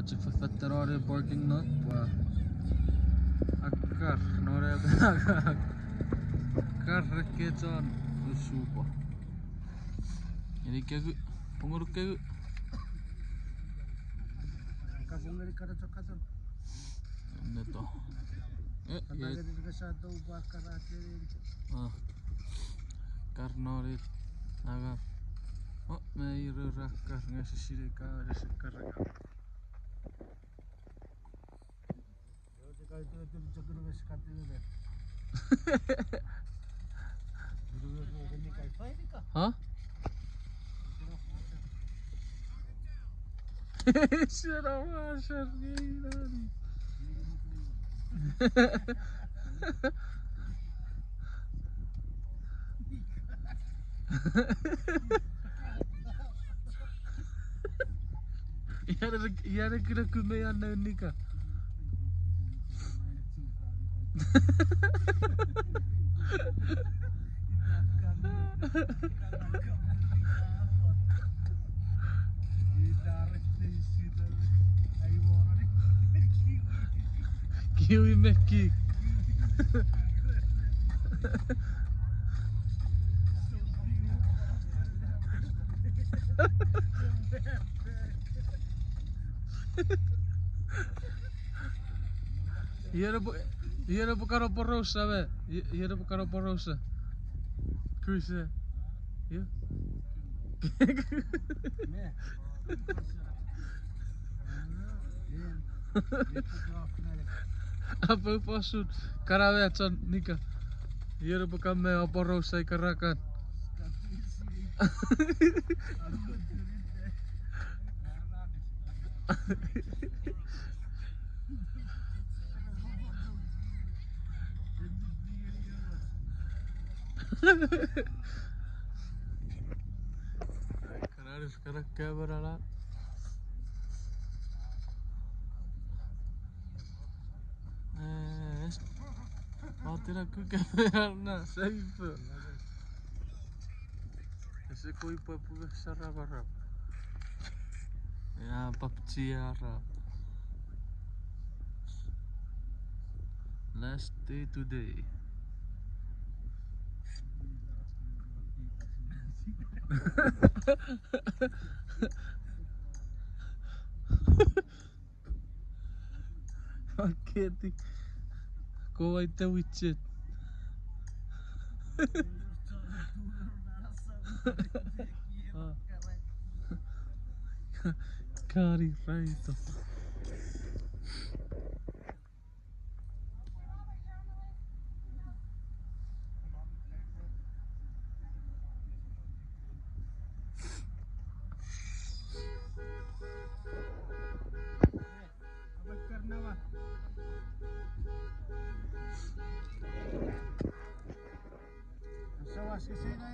faccio fetterare il parking lot akar nore akar kecan supa ini kagu penguruk kagu Kapung dari kata cokatan. neto Tanda dari kesatu bakar akhir. karnorit agar oh meiru rakar ngasih sirika sekarang Kalau itu jago dengan sekati itu. Hah? Será uma charneira ali. Iara kira kumaya na nika. Kiwi Mekki. Iara bukan oporosa be. Iara bukan oporosa. Chris ya. Apa pasut karawetan nika. Iara bukan me oporosa ikarakan. Karena sekarang kamera lah. Matiin aku kamera na safe. Ese कोई पप्पू सारा बारा. Ya PUBG Arab. Last day today. Paketti. Kova itte witchet. Cari raito. Sawas kasi na